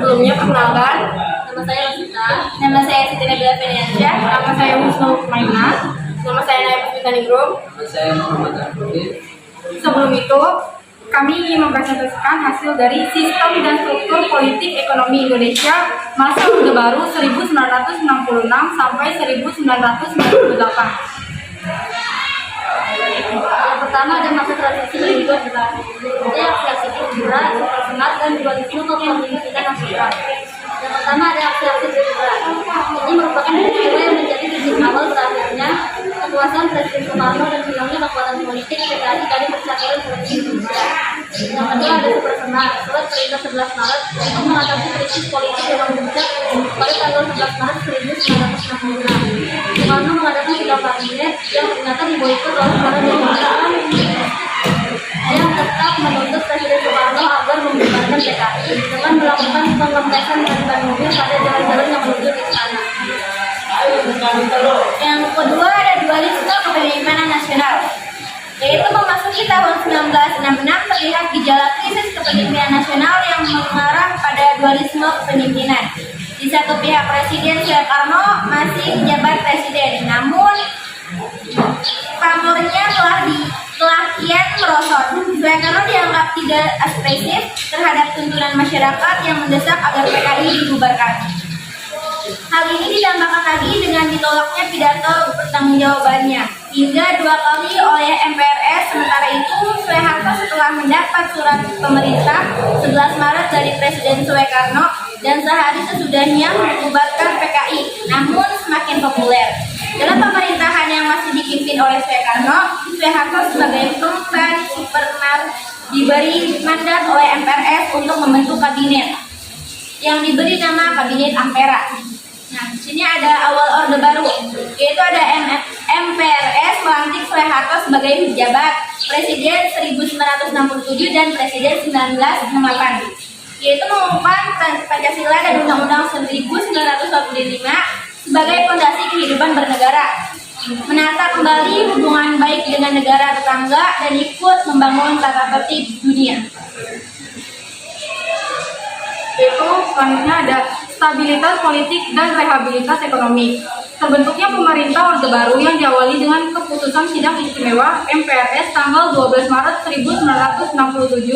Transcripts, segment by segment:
Sebelumnya perkenalkan, Nama saya Rosita. nama saya Siti Nabila Feniansyah, nama saya Husnul Maina, nama saya Naya Puspita Ningrum. Saya Muhammad Arifin. Sebelum itu, kami ingin mempresentasikan hasil dari Sistem dan Struktur Politik Ekonomi Indonesia masa Orde Baru 1966 sampai 1998. Yang pertama ada masa transisi menuju Orde Baru. Ada aksi-aksi Gerindra, Supersenat, dan dualisme kepemimpinan nasional. Yang pertama ada aksi-aksi Gerindra. Ini merupakan peristiwa yang menjadi titik awal berakhirnya kekuasaan Presiden Soekarno dan hilangnya kekuatan politik PKI dari persatuan Republik Indonesia. Yang kedua ada Supersenat. Surat perintah 11 Maret untuk mengatasi krisis politik yang memuncak pada tanggal 11 Maret 1966. Soekarno mengadakan sidang kabinet yang ternyata diboikot oleh para demokrat yang tetap menuntut Presiden Soekarno agar membubarkan PKI dengan melakukan pengempesan ban mobil pada jalan-jalan yang menuju ke istana. Yang kedua ada dualisme kepemimpinan nasional, yaitu memasuki tahun 1966 terlihat gejala krisis kepemimpinan nasional yang mengarah pada dualisme kepemimpinan. Di satu pihak Presiden Soekarno masih menjabat presiden, namun pamornya telah kian merosot. Soekarno dianggap tidak ekspresif terhadap tuntunan masyarakat yang mendesak agar PKI dibubarkan. Hal ini ditambahkan lagi dengan ditolaknya pidato pertanggungjawabannya hingga 2 kali oleh MPRS. Sementara itu, Soeharto setelah mendapat surat pemerintah 11 Maret dari Presiden Soekarno dan sehari sesudahnya membubarkan PKI, namun semakin populer. Dalam pemerintahan yang masih dipimpin oleh Soekarno sebagai pengemban Superman diberi mandat oleh MPRS untuk membentuk kabinet yang diberi nama Kabinet Ampera. Nah, di sini ada awal Orde Baru, yaitu ada MPRS melantik Soeharto sebagai pejabat Presiden 1967 dan Presiden 1968, yaitu mengubah Pancasila dan Undang-Undang 1945 sebagai fondasi kehidupan bernegara, menata kembali hubungan baik dengan negara tetangga, dan ikut membangun tata tertib dunia. Yaitu selanjutnya ada stabilitas politik dan rehabilitas ekonomi. Terbentuknya pemerintah Orde Baru yang diawali dengan keputusan sidang istimewa MPRS tanggal 12 Maret 1967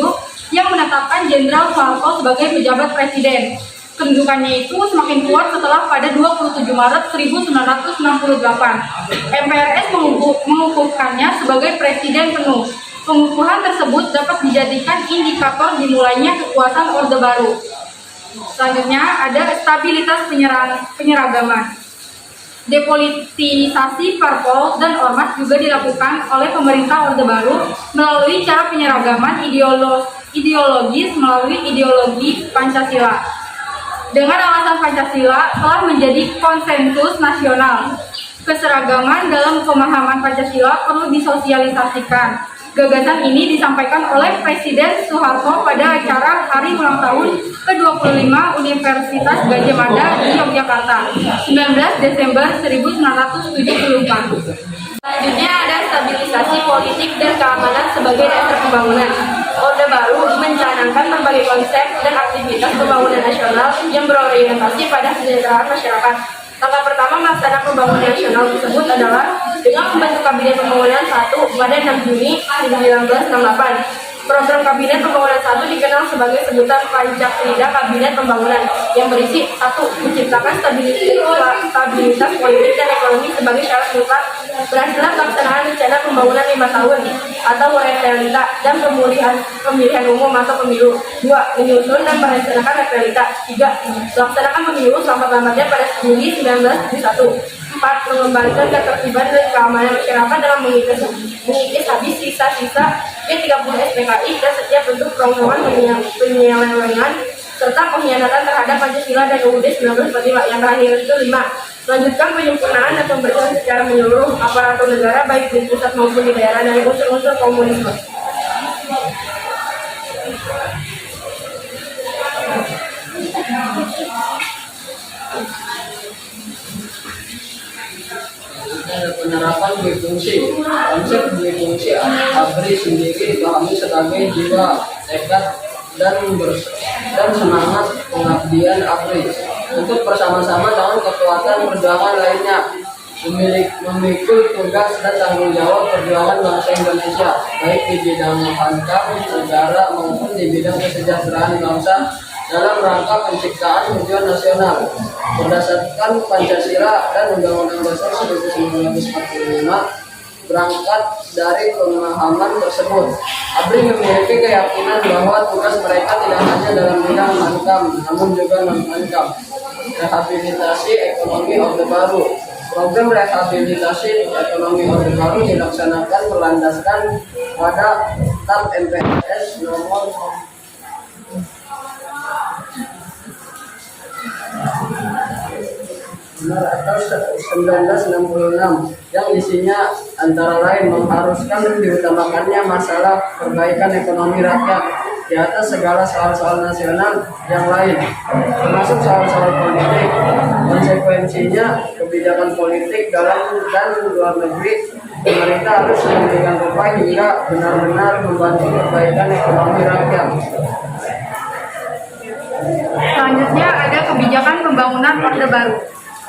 yang menetapkan Jenderal Soeharto sebagai pejabat presiden. Kedudukannya itu semakin kuat setelah pada 27 Maret 1968 MPRS mengukuhkannya sebagai presiden penuh. Pengukuhan tersebut dapat dijadikan indikator dimulainya kekuasaan Orde Baru. Selanjutnya ada stabilitas penyeragaman. Depolitisasi parpol dan ormas juga dilakukan oleh pemerintah Orde Baru melalui cara penyeragaman ideologis melalui ideologi Pancasila. Dengan alasan Pancasila telah menjadi konsensus nasional, keseragaman dalam pemahaman Pancasila perlu disosialisasikan. Gagasan ini disampaikan oleh Presiden Soeharto pada acara Hari Ulang Tahun ke-25 Universitas Gadjah Mada di Yogyakarta, 19 Desember 1974. Selanjutnya ada stabilisasi politik dan keamanan sebagai dasar pembangunan. Orde Baru mencanangkan berbagai konsep dan aktivitas pembangunan nasional yang berorientasi pada kesejahteraan masyarakat. Langkah pertama melaksanakan pembangunan nasional tersebut adalah dengan membentuk Kabinet Pembangunan 1 pada 6 Juni 1968. Program Kabinet Pembangunan 1 dikenal sebagai sebutan Pancakrida Kabinet Pembangunan yang berisi 1. Menciptakan stabilitas politik dan ekonomi sebagai syarat mutlak berhasilnya pelaksanaan rencana pembangunan 5 tahun atau realita dan pemilihan umum atau pemilu. 2. Menyusun dan merencanakan realita. 3. Melaksanakan pemilu selamat-lambatnya pada Juli 1971. 4. Mengembalikan ketertiban dan keamanan masyarakat dalam mengikis habis sisa-sisa G30 SPKI dan setiap bentuk kerongkongan, penyelewengan, serta pengkhianatan terhadap Pancasila dan UUD 1945. Yang terakhir itu 5. Melanjutkan penyempurnaan dan pembersihan secara menyeluruh aparatur negara baik di pusat maupun di daerah dari unsur-unsur komunisme. Penerapan duifungsi. Konsep duifungsi ABRI sendiri dipahami sebagai jiwa, tekad, dan semangat pengabdian APRI untuk bersama-sama dengan kekuatan perjuangan lainnya memikul tugas dan tanggung jawab perjuangan bangsa Indonesia baik di bidang hankam negara maupun di bidang kesejahteraan bangsa dalam rangka penciptaan tujuan nasional berdasarkan Pancasila dan Undang-Undang Dasar 1945. Berangkat dari pemahaman tersebut, ABRI memiliki keyakinan bahwa tugas mereka tidak hanya dalam bidang hankam, namun juga non-hankam. Rehabilitasi ekonomi Orde Baru. Program rehabilitasi ekonomi Orde Baru dilaksanakan berlandaskan pada TAP MPRS nomor 1966 yang isinya antara lain mengharuskan diutamakannya masalah perbaikan ekonomi rakyat di atas segala soal-soal nasional yang lain, termasuk soal-soal politik. Konsekuensinya, kebijakan politik dalam dan luar negeri pemerintah harus memberikan upaya hingga benar-benar membantu perbaikan ekonomi rakyat. Selanjutnya ada kebijakan pembangunan Orde Baru.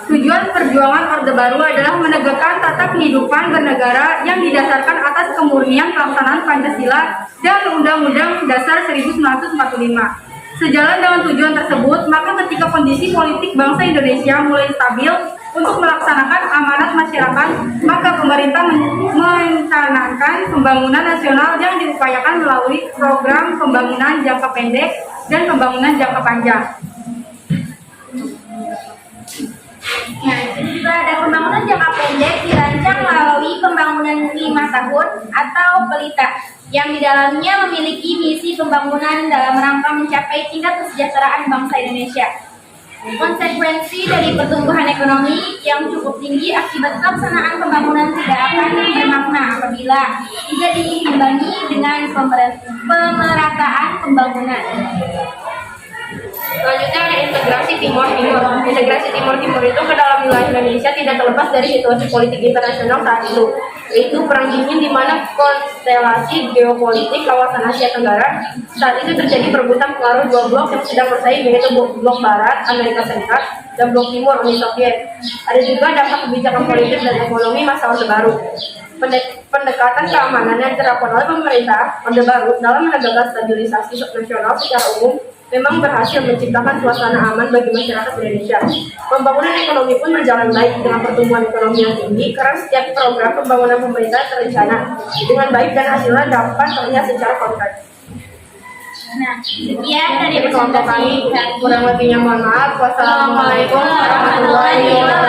Tujuan perjuangan Orde Baru adalah menegakkan tata kehidupan bernegara yang didasarkan atas kemurnian pelaksanaan Pancasila dan Undang-Undang Dasar 1945. Sejalan dengan tujuan tersebut, maka ketika kondisi politik bangsa Indonesia mulai stabil untuk melaksanakan amanat masyarakat, maka pemerintah mencanangkan pembangunan nasional yang diupayakan melalui program pembangunan jangka pendek dan pembangunan jangka panjang. Nah, juga ada pembangunan jangka pendek dirancang melalui pembangunan 5 tahun atau PELITA yang di dalamnya memiliki misi pembangunan dalam rangka mencapai tingkat kesejahteraan bangsa Indonesia. Konsekuensi dari pertumbuhan ekonomi yang cukup tinggi akibat pelaksanaan pembangunan tidak akan bermakna apabila tidak diimbangi dengan pemerataan pembangunan. Selanjutnya ada integrasi Timur-Timur. Integrasi Timur-Timur itu ke dalam wilayah Indonesia tidak terlepas dari situasi politik internasional saat itu, yaitu Perang Dingin di mana konstelasi geopolitik kawasan Asia Tenggara saat itu terjadi perebutan pengaruh dua blok yang sedang bersaing, yaitu blok Barat, Amerika Serikat, dan blok Timur, Uni Soviet. Ada juga dampak kebijakan politik dan ekonomi masa Orde Baru. Pendekatan keamanan yang diterapkan oleh pemerintah Orde Baru dalam menegakkan stabilisasi nasional secara umum memang berhasil menciptakan suasana aman bagi masyarakat Indonesia. Pembangunan ekonomi pun berjalan baik dengan pertumbuhan ekonomi yang tinggi karena setiap program pembangunan pemerintah terencana dengan baik dan hasilnya dapat terlihat secara konkret. Nah, sekian dari Kelompok presentasi kami, kurang lebihnya mohon maaf. Wassalamualaikum warahmatullahi wabarakatuh.